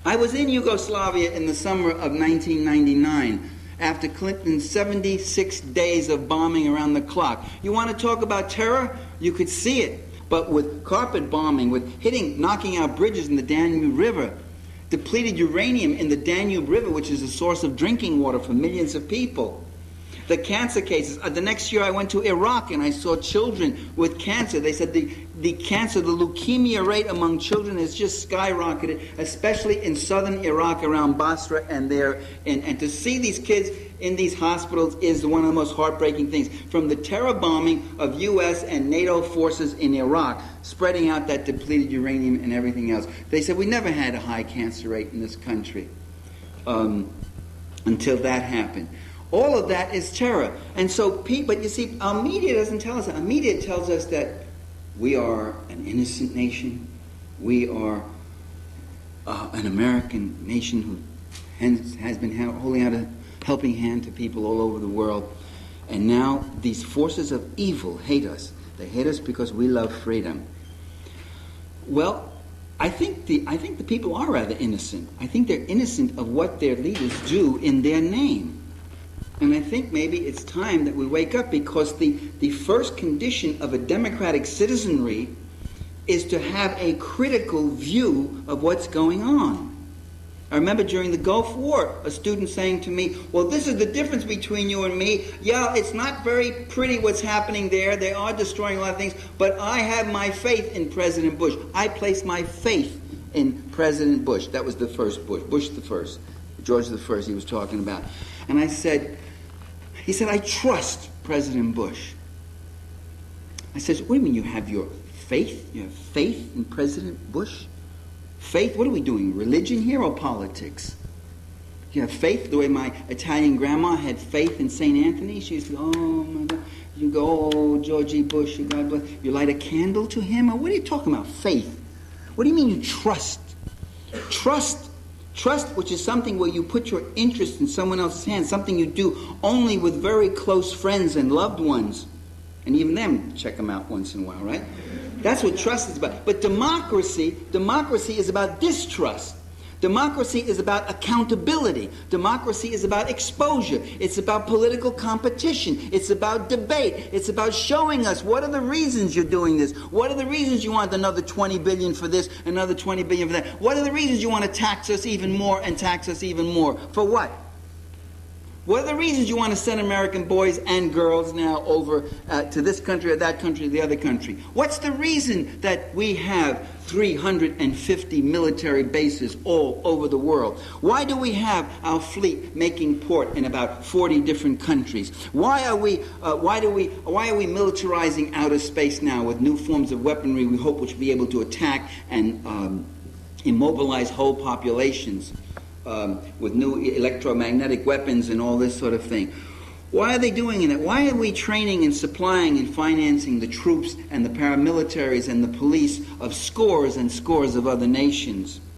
I was in Yugoslavia in the summer of 1999 after Clinton's 76 days of bombing around the clock. You want to talk about terror? You could see it. But with carpet bombing, with knocking out bridges in the Danube River, depleted uranium in the Danube River, which is a source of drinking water for millions of people. The cancer cases. The next year I went to Iraq and I saw children with cancer. They said the cancer, the leukemia rate among children has just skyrocketed, especially in southern Iraq around Basra and there. And to see these kids in these hospitals is one of the most heartbreaking things. From the terror bombing of U.S. and NATO forces in Iraq, spreading out that depleted uranium and everything else. They said we never had a high cancer rate in this country until that happened. All of that is terror. And so, but you see, our media doesn't tell us that. Our media tells us that we are an innocent nation. We are an American nation who has been holding out a helping hand to people all over the world. And now these forces of evil hate us. They hate us because we love freedom. Well, I think the people are rather innocent. I think they're innocent of what their leaders do in their name. And I think maybe it's time that we wake up, because the first condition of a democratic citizenry is to have a critical view of what's going on. I remember during the Gulf War, a student saying to me, well, this is the difference between you and me. Yeah, it's not very pretty what's happening there. They are destroying a lot of things. But I have my faith in President Bush. I place my faith in President Bush. That was the first Bush. Bush the first. George the first he was talking about. And he said, I trust President Bush. I said, what do you mean you have your faith? You have faith in President Bush? Faith? What are we doing? Religion here or politics? You have faith the way my Italian grandma had faith in St. Anthony? She used to go, oh my God. You go, oh, Georgie Bush, God bless. You light a candle to him? Or what are you talking about? Faith. What do you mean you trust? Trust, which is something where you put your interest in someone else's hands, something you do only with very close friends and loved ones. And even them, check them out once in a while, right? That's what trust is about. But democracy is about distrust. Democracy is about accountability. Democracy is about exposure. It's about political competition. It's about debate. It's about showing us what are the reasons you're doing this. What are the reasons you want another 20 billion for this, another 20 billion for that? What are the reasons you want to tax us even more and tax us even more? For what? What are the reasons you want to send American boys and girls now over to this country or that country or the other country? What's the reason that we have 350 military bases all over the world? Why do we have our fleet making port in about 40 different countries? Why are we militarizing outer space now with new forms of weaponry we hope which will be able to attack and immobilize whole populations? With new electromagnetic weapons and all this sort of thing. Why are they doing it? Why are we training and supplying and financing the troops and the paramilitaries and the police of scores and scores of other nations?